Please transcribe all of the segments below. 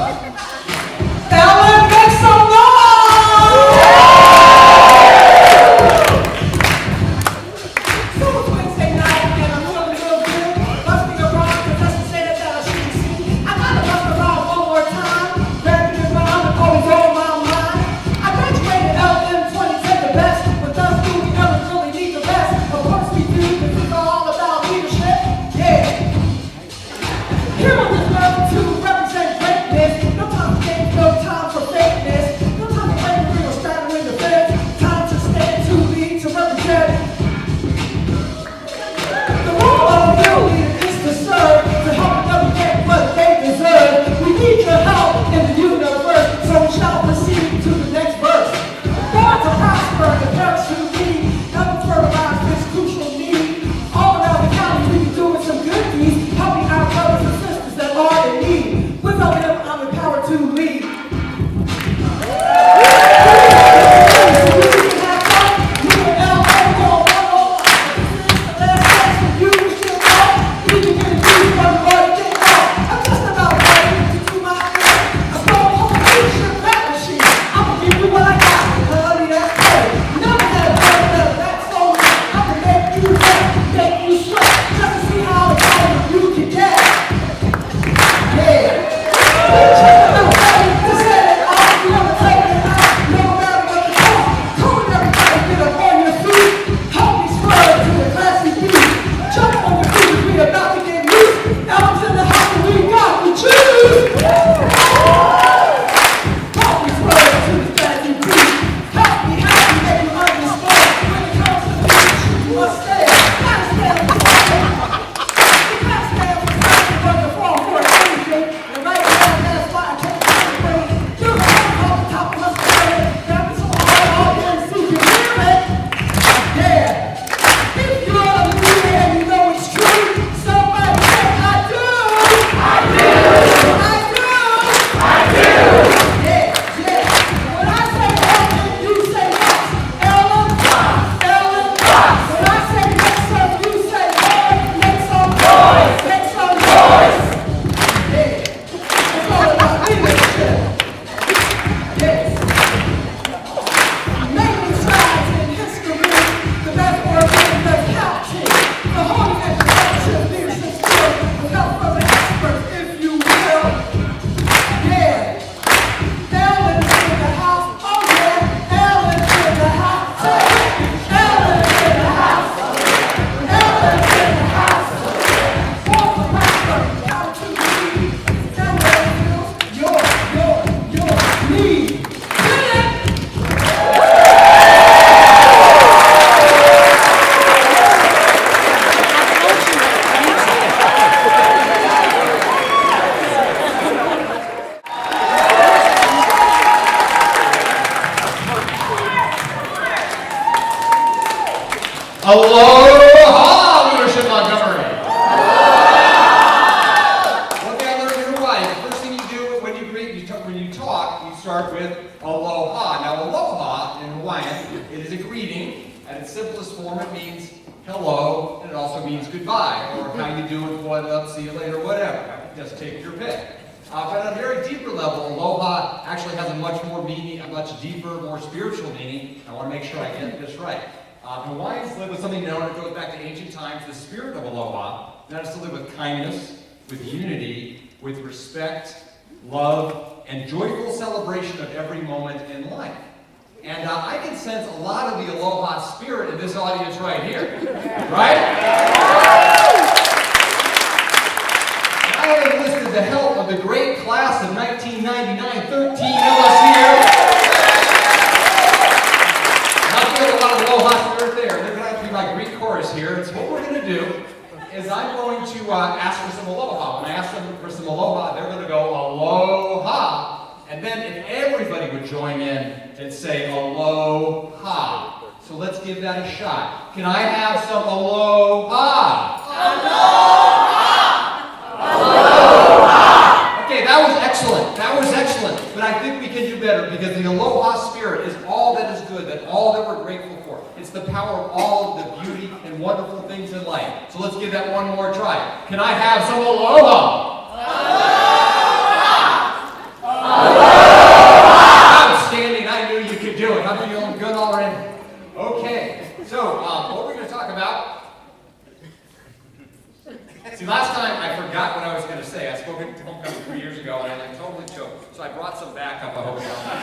Alan, make some noise! So it's Wednesday night and I'm feeling real good. Busting around because that's the say that I shouldn't see. I gotta bust around one more time. Rapping around and always on my mind. I graduated LM 2010 the best. With us, do we ever really need the rest? Of course we do, because it's all about leadership. Yeah. Here on this earth to represent greatness. No time for games, no time for fakeness. No time for playing real, straddling the fence. Time to stand, to lead, to represent. The role of a real leader is to serve, to help them get what they deserve. We need your help in the universe, so we shall proceed to the next verse. Born to prosper, the parents to lead, help fertilize this crucial need. All around the county, we be doing some good deeds, helping our brothers and sisters that are in need. Without them, I'm empowered to lead. Aloha, Leadership Montgomery. One thing I learned in Hawaii, the first thing you do when you greet, when you talk, you start with aloha. Now, aloha in Hawaiian, it is a greeting. At its simplest form, it means hello, and it also means goodbye, or how you doing, what up, see you later, whatever. Just take your pick. But on a very deeper level, aloha actually has a much more meaning, a much deeper, more spiritual meaning. I want to make sure I get this right. Hawaiians live with something known, it goes back to ancient times, the spirit of aloha. That is to live with kindness, with unity, with respect, love, and joyful celebration of every moment in life. And I can sense a lot of the aloha spirit in this audience right here. Right? I have enlisted the help of the great class of 1999, 13 LSU. A lot of aloha spirit there. They're going to have to be my Greek chorus here. And so what we're going to do is I'm going to ask for some aloha. When I ask them for some aloha, they're going to go aloha. And then if everybody would join in and say aloha. So let's give that a shot. Can I have some aloha? Aloha! Aloha! Okay, that was excellent. That was excellent. But I think we can do better because the aloha spirit is all that is good, that all that we're grateful for. It's the power of all of the beauty and wonderful things in life. So let's give that one more try. Can I have some aloha? Aloha! homecoming 3 years ago, and I totally choked. So I brought some back up, I hope you don't mind.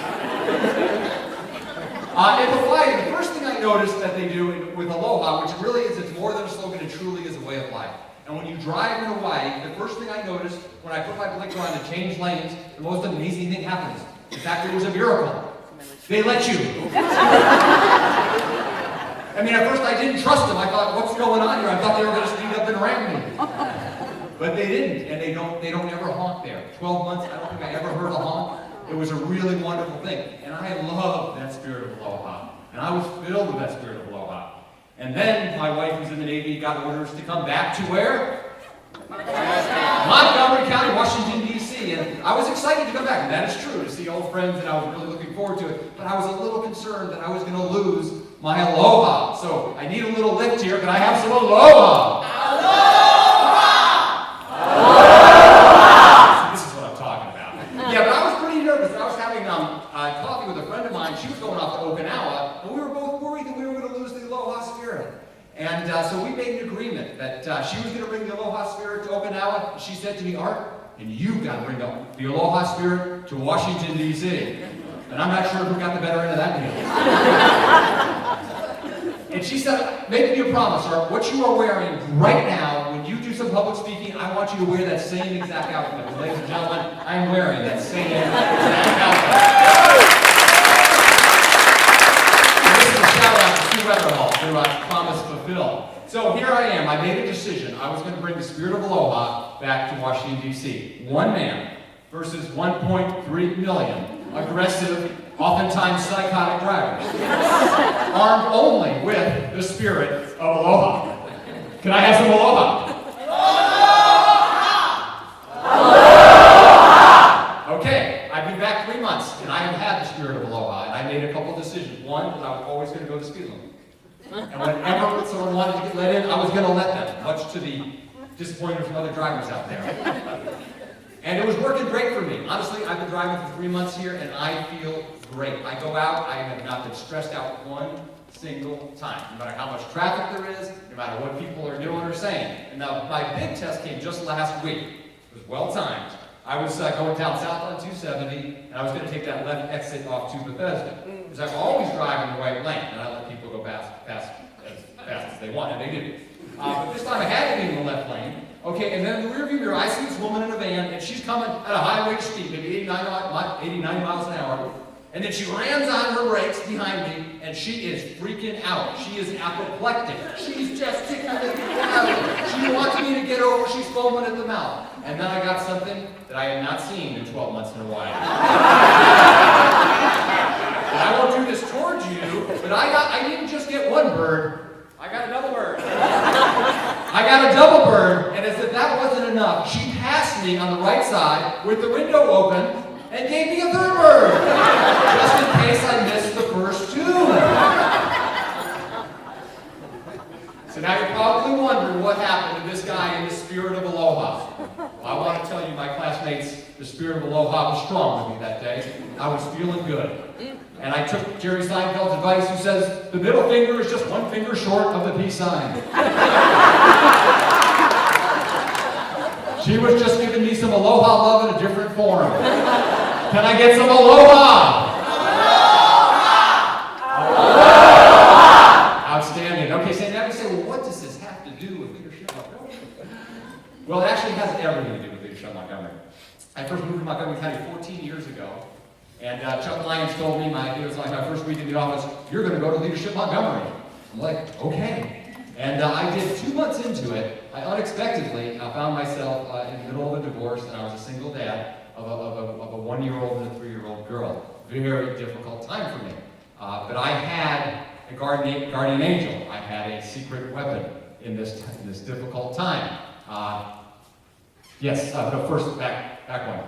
In Hawaii, the first thing I noticed that they do with Aloha, which really is, it's more than a slogan, it truly is a way of life. And when you drive in Hawaii, the first thing I noticed when I put my blinker on to change lanes, the most amazing thing happens. In fact, it was a miracle. They let you. I mean, at first I didn't trust them. I thought, what's going on here? I thought they were going to speed up and ram me. But they didn't, and they don't ever honk there. 12 months, I don't think I ever heard a honk. It was a really wonderful thing. And I loved that spirit of aloha. And I was filled with that spirit of aloha. And then my wife, who's in the Navy, got orders to come back to where? Montgomery County, Washington, D.C. And I was excited to come back. And that is true, to see old friends, and I was really looking forward to it. But I was a little concerned that I was going to lose my aloha. So I need a little lift here. Can I have some aloha? Aloha! This is what I'm talking about. Yeah, but I was pretty nervous. I was having coffee with a friend of mine. She was going off to Okinawa, and we were both worried that we were going to lose the aloha spirit. And so we made an agreement that she was going to bring the aloha spirit to Okinawa. She said to me, Art, and you've got to bring the aloha spirit to Washington, D.C. And I'm not sure who got the better end of that deal. And she said, make me a promise, Art, what you are wearing right now, when you do some public speaking, I want you to wear that same exact outfit. Ladies and gentlemen, I'm wearing that same exact outfit. This is a shout out to Sue Weatherall for Promise Fulfilled. So here I am. I made a decision. I was going to bring the spirit of aloha back to Washington, D.C. One man versus 1.3 million aggressive, oftentimes psychotic drivers, armed only with the spirit of aloha. Can I have some aloha? Aloha! Okay, I've been back 3 months, and I have had the spirit of aloha, and I made a couple of decisions. One, that I was always going to go to speed limit. And whenever someone wanted to get let in, I was going to let them, much to the disappointment from other drivers out there. And it was working great for me. Honestly, I've been driving for 3 months here, and I feel great. I go out, I have not been stressed out one single time. No matter how much traffic there is, no matter what people are doing or saying. And now, my big test came just last week. It was well timed. I was going down south on 270, and I was going to take that left exit off to Bethesda. Because I'm always driving the right lane, and I let people go past as fast as they want, and they do. But this time I had to be in the left lane. Okay, and then in the rearview mirror, I see this woman in a van, and she's coming at a high rate of speed, maybe 89 miles an hour. And then she rams on her brakes behind me, and she is freaking out. She is apoplectic. She's just ticking the out. She wants me to get over. She's foaming at the mouth. And then I got something that I had not seen in 12 months in Hawaii. And I won't do this towards you, but I didn't just get one bird. I got a double bird. I got a double bird, and as if that wasn't enough, she passed me on the right side with the window open and gave me a third bird, just in case I missed the first two. So now you're probably wondering what happened to this guy in the spirit of aloha. Well, I want to tell you, my classmates, the spirit of aloha was strong with me that day. I was feeling good. And I took Jerry Seinfeld's advice, who says, the middle finger is just one finger short of the peace sign. She was just giving me some aloha love in a different form. Can I get some aloha? Aloha! Outstanding. Okay, so now you say, well, what does this have to do with Leadership Montgomery? Well, it actually has everything to do with Leadership Montgomery. I first moved to Montgomery County 14 years ago. And Chuck Lyons told me, it was like my first week in the office, you're going to go to Leadership Montgomery. I'm like, okay. And I did 2 months into it. I unexpectedly found myself in the middle of a divorce, and I was a single dad of a 1-year-old and a 3-year-old girl. Very difficult time for me. But I had a guardian angel. I had a secret weapon in this difficult time. Yes, no, first, back one.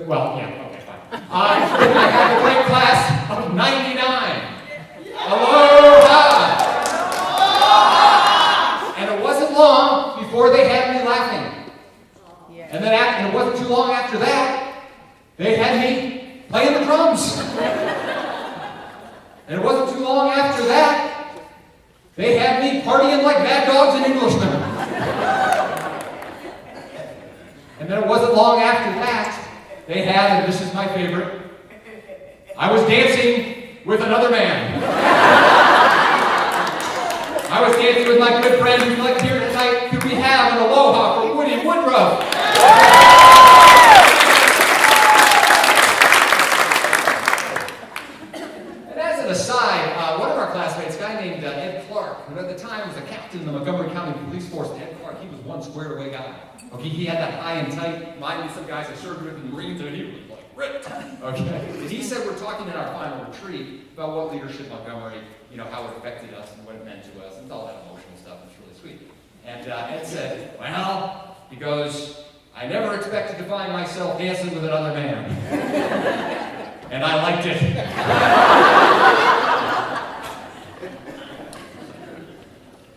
Well, yeah, okay, fine. I had a great class of 99. Aloha! And it wasn't long before they had me laughing. And then and it wasn't too long after that, they had me playing the drums. And it wasn't too long after that, they had me partying like Mad Dogs and Englishmen. And then it wasn't long after that, they had, and this is my favorite, I was dancing with another man. I was dancing with my good friend who's like here tonight. Could we have an aloha for Woody Woodruff? And as an aside, one of our classmates, a guy named Ed Clark, who at the time was the captain of the Montgomery County Police Force. Ed Clark, he was one squared away guy. Okay, he had that high and tight. Mine and some guys I served with in the Marines, and he was like ripped. Okay, and he said we're talking in our final retreat about what leadership Montgomery, how it affected us and what it meant to us, and all that emotional stuff. It's really sweet. And Ed said, well, he goes, I never expected to find myself dancing with another man. And I liked it.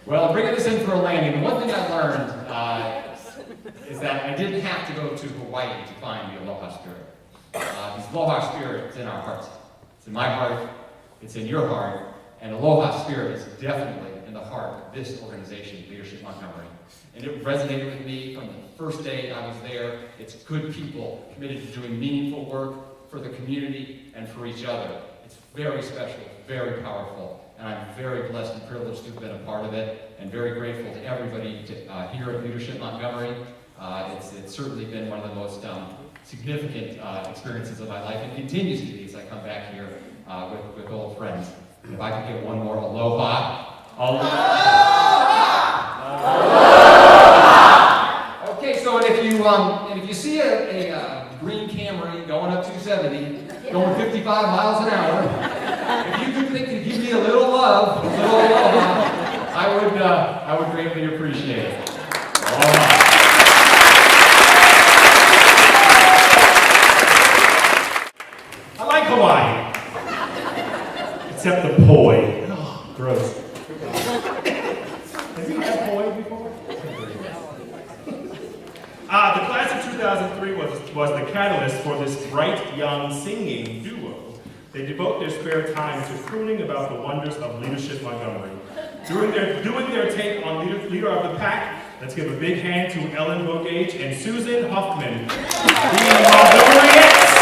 Well, bringing this in for a landing, the one thing I learned is that I didn't have to go to Hawaii to find the aloha spirit. This aloha spirit is in our hearts. It's in my heart, it's in your heart, and aloha spirit is definitely in the heart of this organization, Leadership Montgomery. And it resonated with me from the first day I was there. It's good people committed to doing meaningful work for the community and for each other. It's very special, very powerful, and I'm very blessed and privileged to have been a part of it, and very grateful to everybody here at Leadership Montgomery. It's certainly been one of the most significant experiences of my life, and continues to be as I come back here with old friends. If I could get one more aloha. Aloha! Okay, so and if you see a green Camry going up 270, going 55 miles an hour, if you could think to give me a little love, a little aloha, I would greatly appreciate it. Aloha. I like Hawaii. Except the poi. Oh, gross. Has he had poi before? The class of 2003 was the catalyst for this bright young singing duo. They devote their spare time to crooning about the wonders of Leadership Montgomery. Doing their take on Leader of the Pack, let's give a big hand to Ellen Bogage and Susan Huffman, the Montgomeryettes.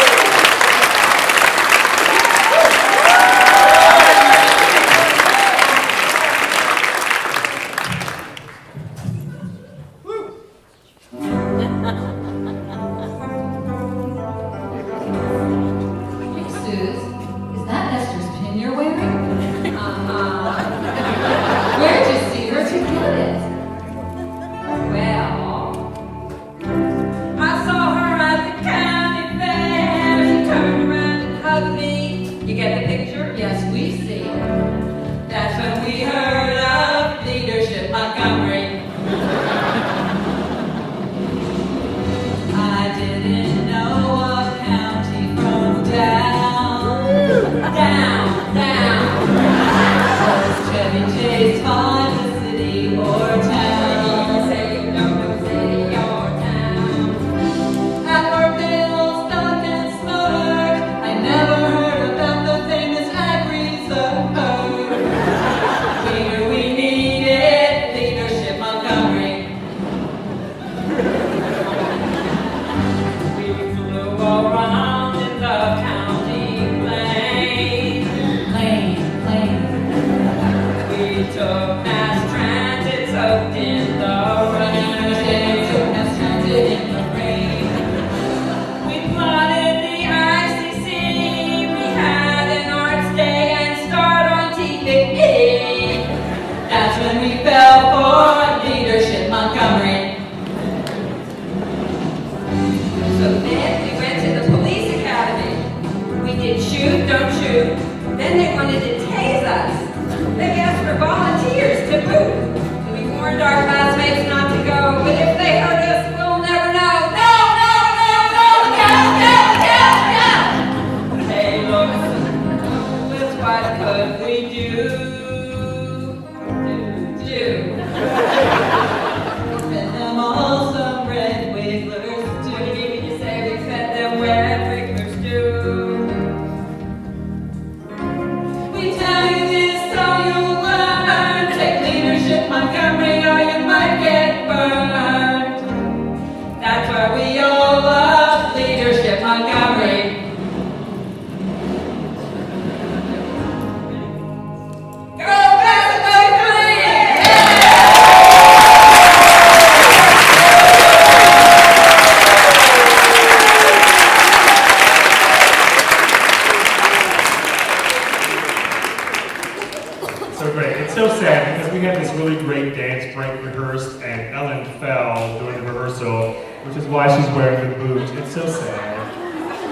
really great dance break rehearsed, and Ellen fell during the rehearsal, which is why she's wearing the boots. It's so sad.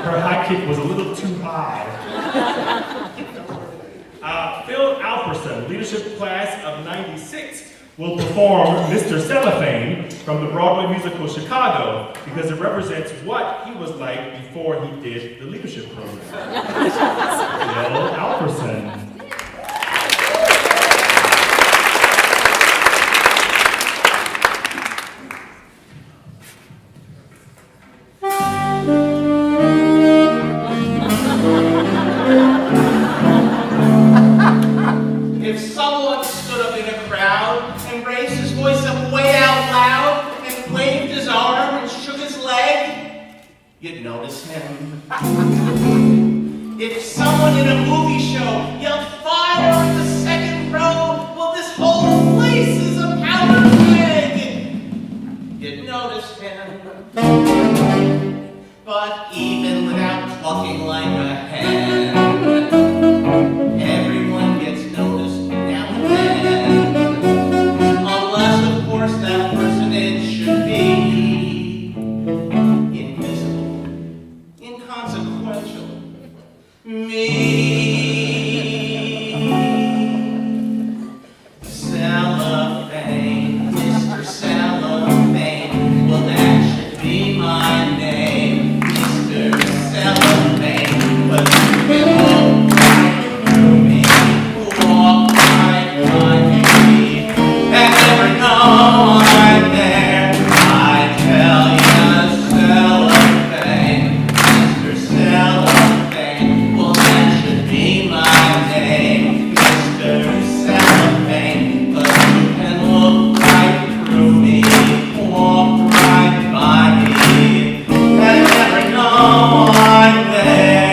Her high kick was a little too high. Phil Alperson, leadership class of '96, will perform Mr. Cellophane from the Broadway musical Chicago because it represents what he was like before he did the leadership program. Phil Alperson. If someone stood up in a crowd and raised his voice up way out loud and waved his arm and shook his leg, you'd notice him. If someone in a movie show yelled fire in the second row, well, this whole place is a powder keg, you'd notice him. But even without clucking like a hen, everyone gets noticed now and then. Unless, of course, that personage should be invisible, inconsequential. Me. Cellophane, Mr. Cellophane, well, that should be my name. Mr. Cellophane, but you can walk right through me, walk right by me, and never know I'm there. I tell you, Cellophane, Mr. Cellophane, well, that should be my name, Mr. Cellophane, but you can look right through me, walk right by me, and never know I'm there.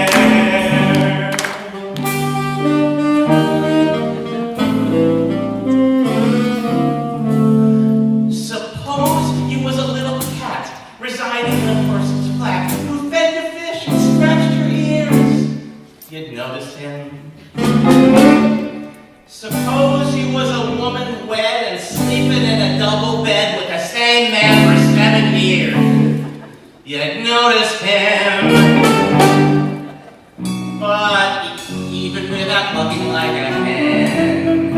Suppose you was a little cat residing in a person's flat who fed your fish and scratched your ears. You'd notice him. Suppose you was a woman wed and sleeping in a double bed with the same man for 7 years. You'd notice him. But even without looking like a hen,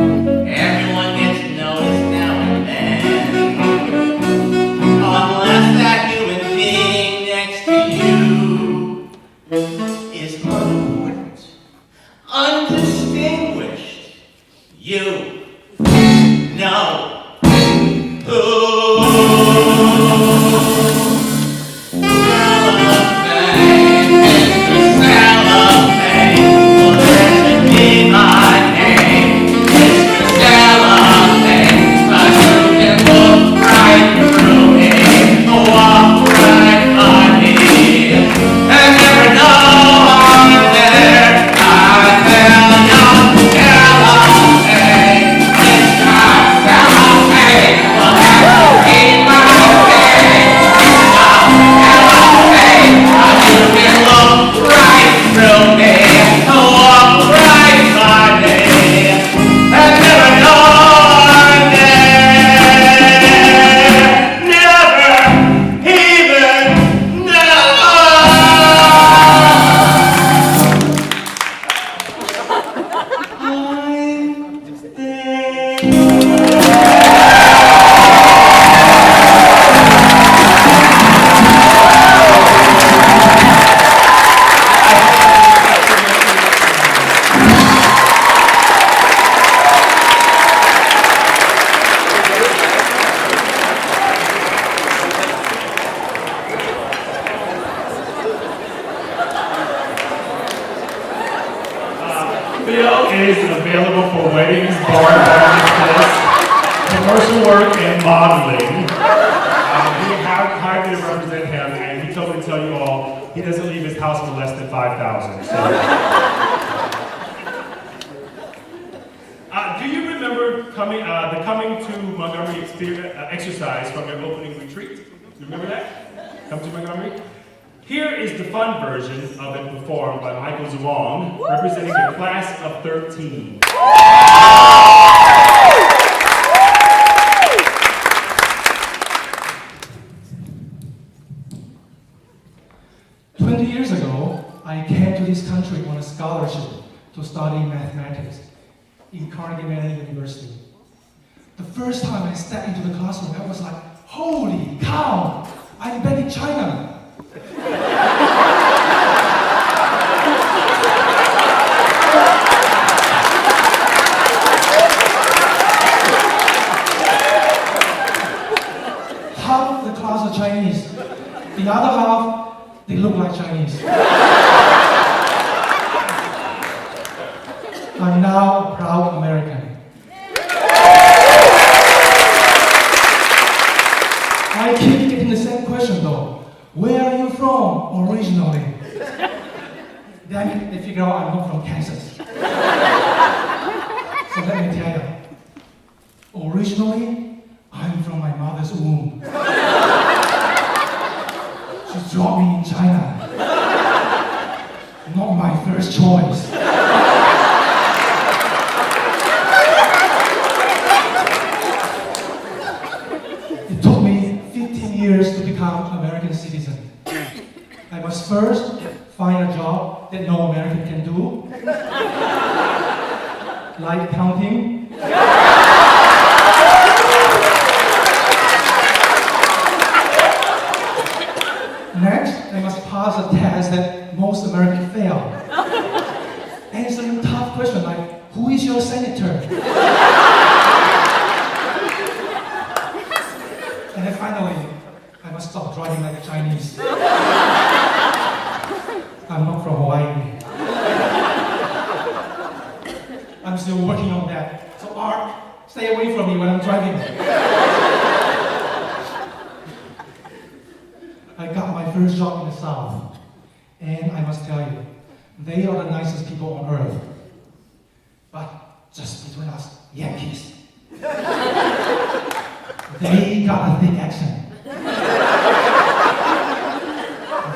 everyone gets noticed now and then. Unless that human being next to you is unimportant, undistinguished. You know who. Cellophane, Mr. Cellophane, well, that should be my name, Mr. Cellophane, but you can look right through me, walk right by me, and never know I'm there. I tell you, Cellophane, Mr. Cellophane, well, that should be my name, Cellophane, but you can look right through me, walk right by me, and never know I'm there. Never even know. Phil is available for weddings, bar mitzvahs, commercial work, and modeling. We hired me to represent him, and he told me to tell you all he doesn't leave his house for less than $5,000. So. Do you remember the coming to Montgomery exercise from your opening retreat? Do you remember that? Come to Montgomery? Here is the fun version of it performed by Michael Zhuang, representing the class of 13. years ago, I came to this country on a scholarship to study mathematics in Carnegie Mellon University. The first time I stepped into the classroom, I was like, holy cow, I'm back in China. Half of the class are Chinese. The other half, they look like Chinese. I'm now a proud American. I keep getting the same question though. Where are you from originally? Then they figure out I'm not from Kansas. So let me tell you. Originally, I'm from my mother's womb. She dropped me in China. Not my first choice. It took me 15 years to become an American citizen. I must first find a job that no American can do, like counting. Next, I must pass a test that most Americans fail. Answering tough questions like, who is your senator? And then finally, I must stop driving like a Chinese. I'm not from Hawaii. I'm still working on that. So Art, stay away from me when I'm driving. I got my first job in the South, and I must tell you, they are the nicest people on earth. But just between us, Yankees, they got a thick accent.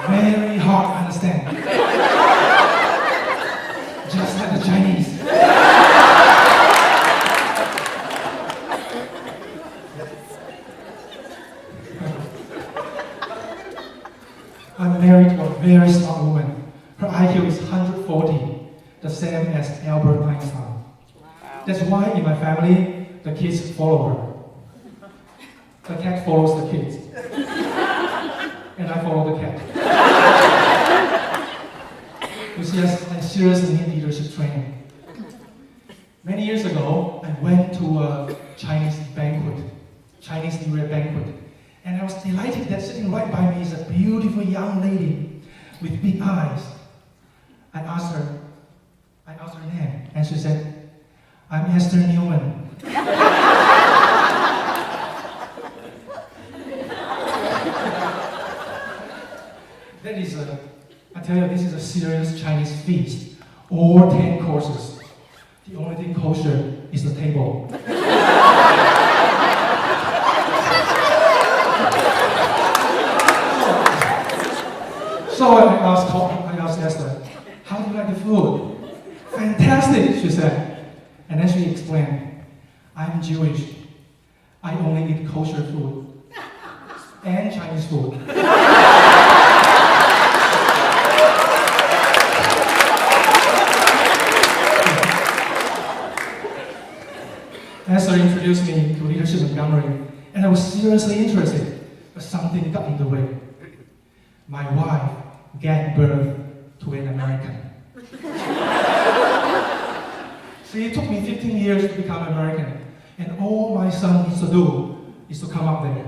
Very hard to understand. Just like the Chinese. I'm married to a very smart woman. Her IQ is 140, the same as Albert Einstein. That's why in my family, the kids follow her. The cat follows the kids. And I follow the cat. You see, I seriously need leadership training. Many years ago, I went to a Chinese banquet, Chinese New Year banquet. And I was delighted that sitting right by me is a beautiful young lady with big eyes. I asked her name, and she said, I'm Esther Newman. I tell you, this is a serious Chinese feast. All 10 courses. The only thing kosher is the table. So I asked Esther, how do you like the food? Fantastic, she said. And then she explained, I'm Jewish. I only eat kosher food and Chinese food. Esther introduced me to Leadership Montgomery, and I was seriously interested, but something got in the way. My wife gave birth to an American. See, it took me 15 years to become American, and all my son needs to do is to come up there.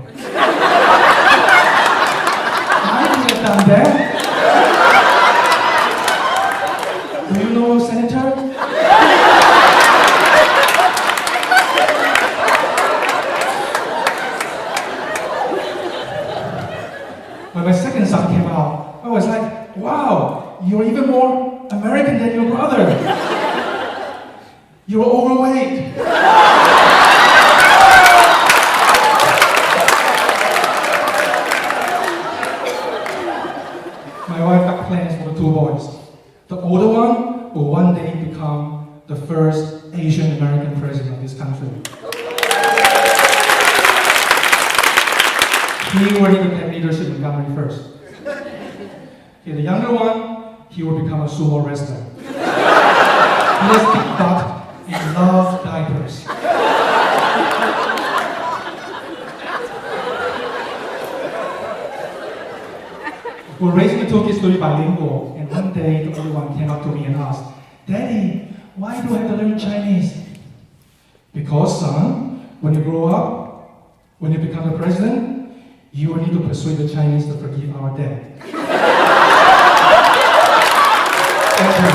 I could have done that. Do you know Senator? When my second son came out, I was like, wow, you're even more American than your brother. You're overweight. My wife got plans for the 2 boys. The older one will one day become the first Asian American president of this country. He already got leadership in Montgomery first. Okay, the younger one, he will become a sumo wrestler. He has big butt and loves diapers. We're raising the Tokyo Story bilingual, and one day the older one came up to me and asked, "Daddy, why do I have to learn Chinese?" "Because, son, when you grow up, when you become the president, you will need to persuade the Chinese to forgive our debt." Thank you.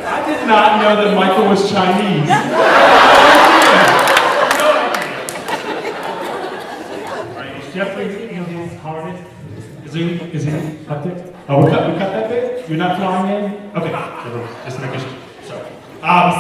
I did not know that Michael was Chinese. Right, is Jeffrey in his harness? Is he up there? Oh, we cut that bit? You're not flying in? Okay, just making sure. Sorry.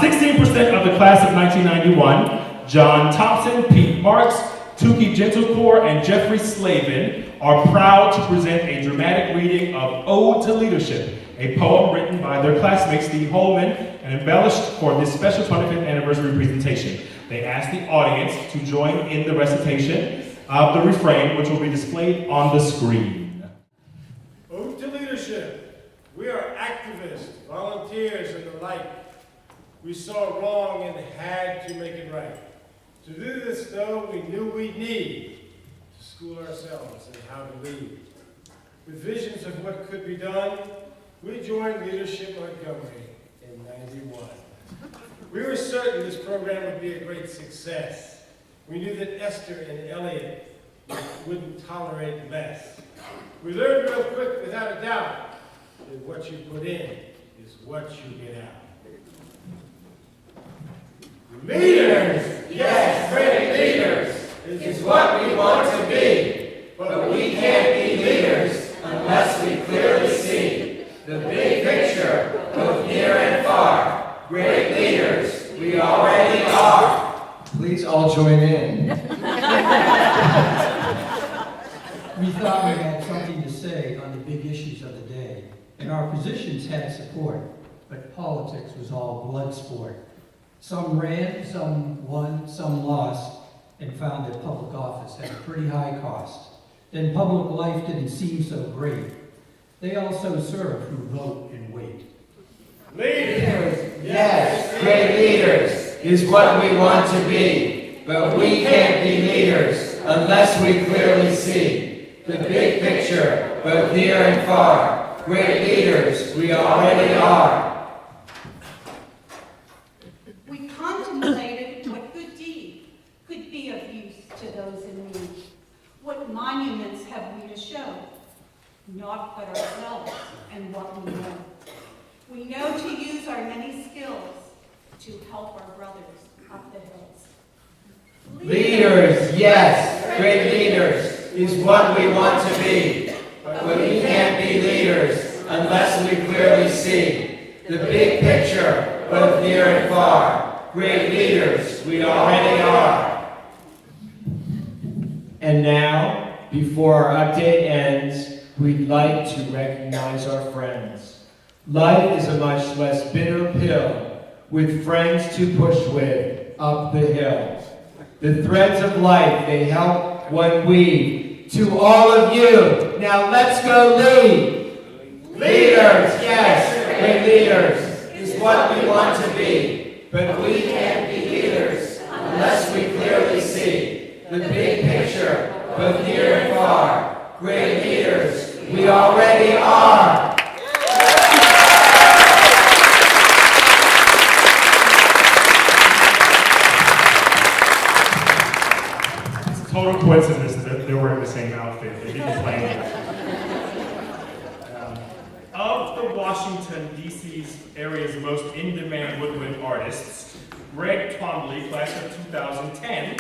16% of the class of 1991, John Thompson, Pete Marks, Tuki Gentlecore, and Jeffrey Slavin are proud to present a dramatic reading of Ode to Leadership, a poem written by their classmate Steve Holman and embellished for this special 25th anniversary presentation. They asked the audience to join in the recitation of the refrain, which will be displayed on the screen. Ode to leadership. We are activists, volunteers, and the like. We saw wrong and had to make it right. To do this, though, we knew we'd need to school ourselves in how to lead. With visions of what could be done, we joined Leadership Montgomery in '91. We were certain this program would be a great success. We knew that Esther and Elliot wouldn't tolerate less. We learned real quick, without a doubt, that what you put in is what you get out. Leaders, yes, great leaders, is what we want to be. But we can't be leaders unless we clearly see the big picture, both near and far. Great leaders, we already are. Please all join in. We thought we had something to say on the big issues of the day, and our positions had support, but politics was all blood sport. Some ran, some won, some lost, and found that public office had a pretty high cost. Then public life didn't seem so great. They also serve who vote and wait. Leaders, yes, great leaders, is what we want to be. But we can't be leaders unless we clearly see the big picture, both near and far. Great leaders, we already are. We contemplated what good deed could be of use to those in need. What monuments have we to show? Naught but ourselves and what we know. We know to use our many skills to help our brothers up the hills. Leaders, yes, great leaders is what we want to be. But we can't be leaders unless we clearly see the big picture, both near and far. Great leaders, we already are. And now, before our update ends, we'd like to recognize our friends. Life is a much less bitter pill, with friends to push with up the hill. The threads of life, they help one weave. To all of you, now let's go lead. Leaders, yes, great leaders, is what we want to be. But we can't be leaders unless we clearly see the big picture, both near and far. Great leaders, we already are. It's a total coincidence that they're wearing the same outfit. They didn't plan it. Of the Washington, D.C.'s area's most in-demand woodwind artists, Greg Twombly, class of 2010,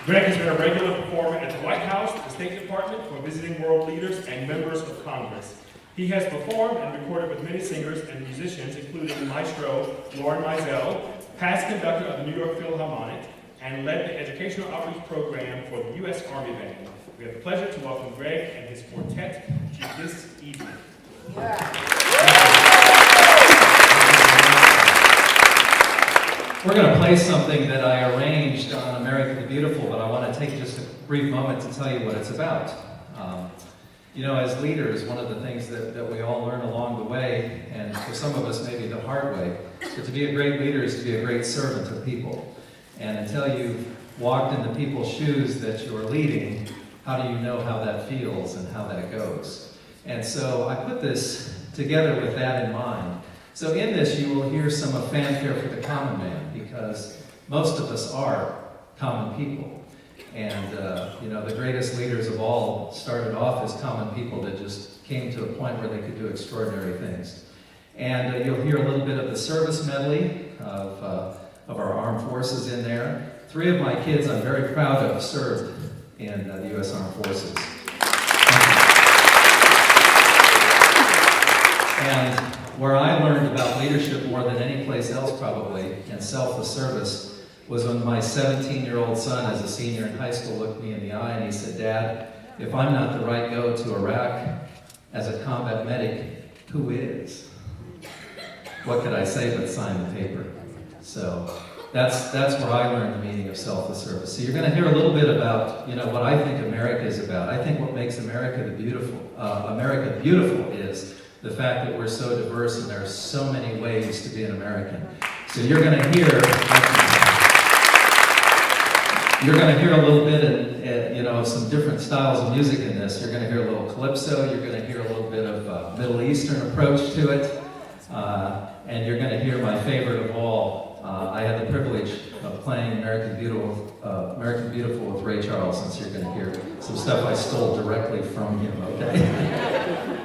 Greg has been a regular performer at the White House, the State Department, for visiting world leaders and members of Congress. He has performed and recorded with many singers and musicians, including Maestro Lauren Mizell, past conductor of the New York Philharmonic, and led the educational outreach program for the U.S. Army Band. We have the pleasure to welcome Greg and his quartet to this evening. We're going to play something that I arranged on America the Beautiful, but I want to take just a brief moment to tell you what it's about. You know, as leaders, one of the things that we all learn along the way, and for some of us maybe the hard way, but to be a great leader is to be a great servant of people. And until you've walked in the people's shoes that you're leading, how do you know how that feels and how that goes? And so I put this together with that in mind. So in this, you will hear some of fanfare for the common man, because most of us are common people. And, you know, the greatest leaders of all started off as common people that just came to a point where they could do extraordinary things. And you'll hear a little bit of the service medley of our armed forces in there. 3 of my kids I'm very proud of served in the U.S. Armed Forces. And where I learned about leadership more than any place else probably, and selfless service, was when my 17-year-old son, as a senior in high school, looked me in the eye and he said, "Dad, if I'm not the right go to Iraq as a combat medic, who is?" What could I say but sign the paper? So that's where I learned the meaning of selfless service. So you're going to hear a little bit about, you know, what I think America is about. I think what makes America beautiful is the fact that we're so diverse and there are so many ways to be an American. So you're going to hear a little bit, you know, some different styles of music in this. You're going to hear a little calypso. You're going to hear a little bit of Middle Eastern approach to it, and you're going to hear my favorite of all. I had the privilege of playing American Beautiful with Ray Charles, since you're going to hear some stuff I stole directly from him. Okay.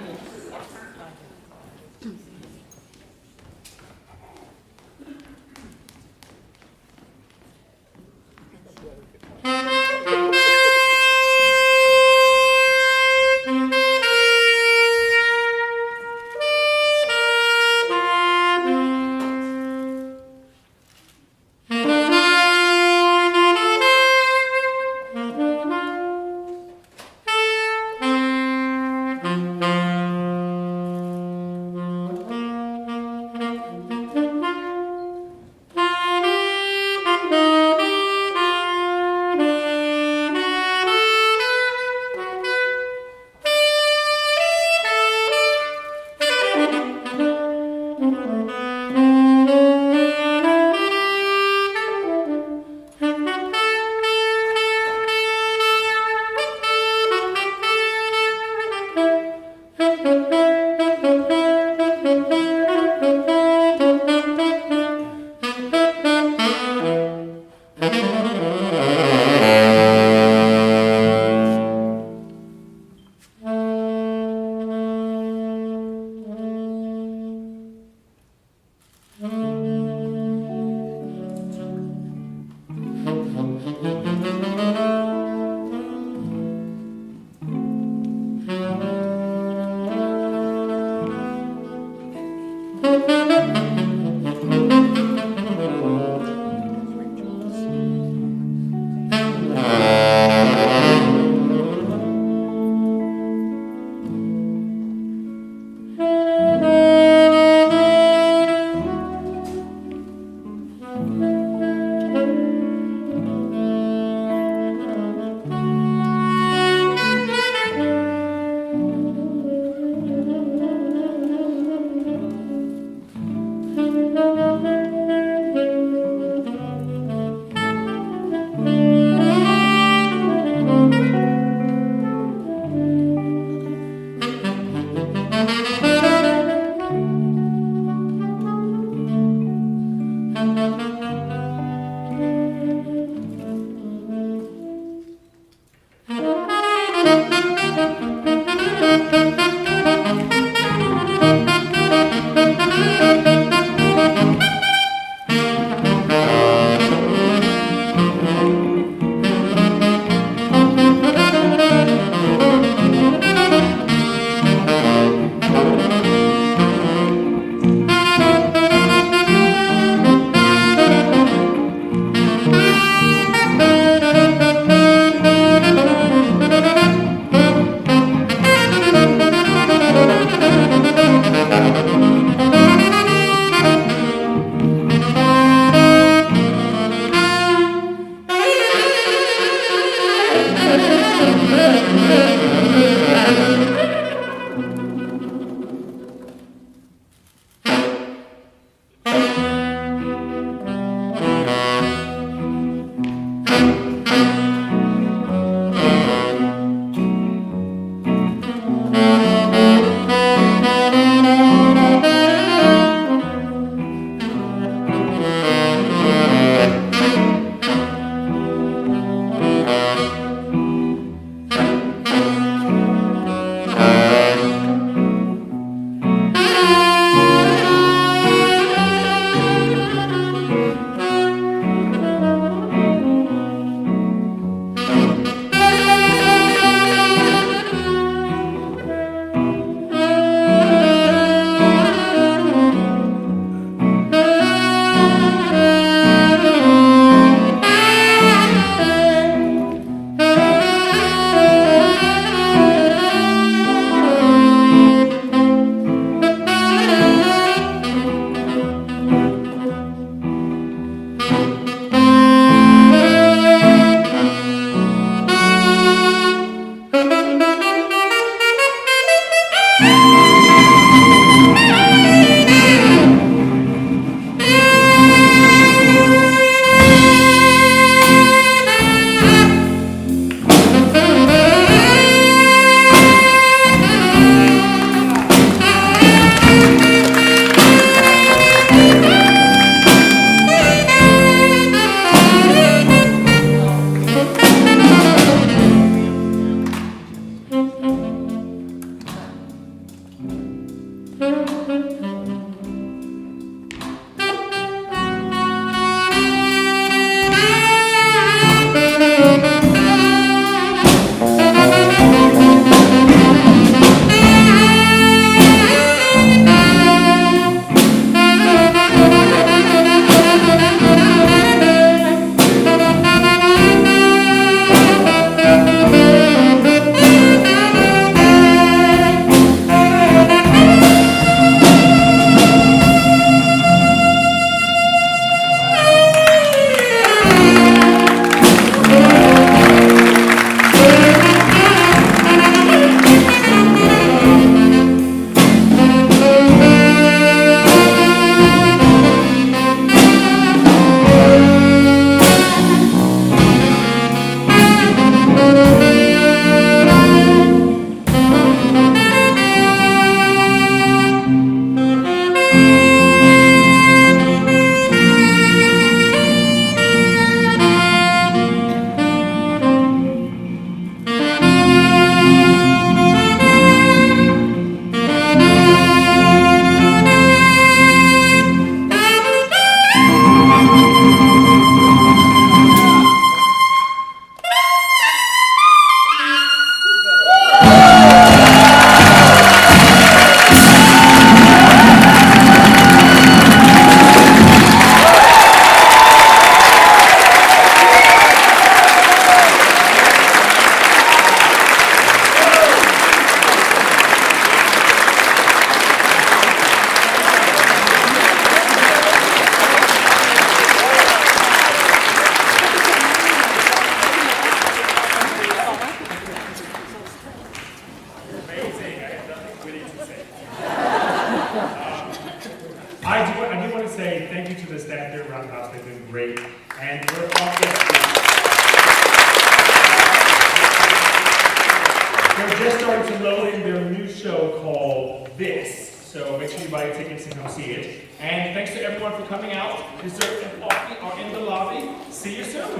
to the staff here at Roundhouse. They've been great. And we're off next week. They're just starting to load in their new show called This. So make sure you buy your tickets and come see it. And thanks to everyone for coming out. Dessert and coffee are in the lobby. See you soon.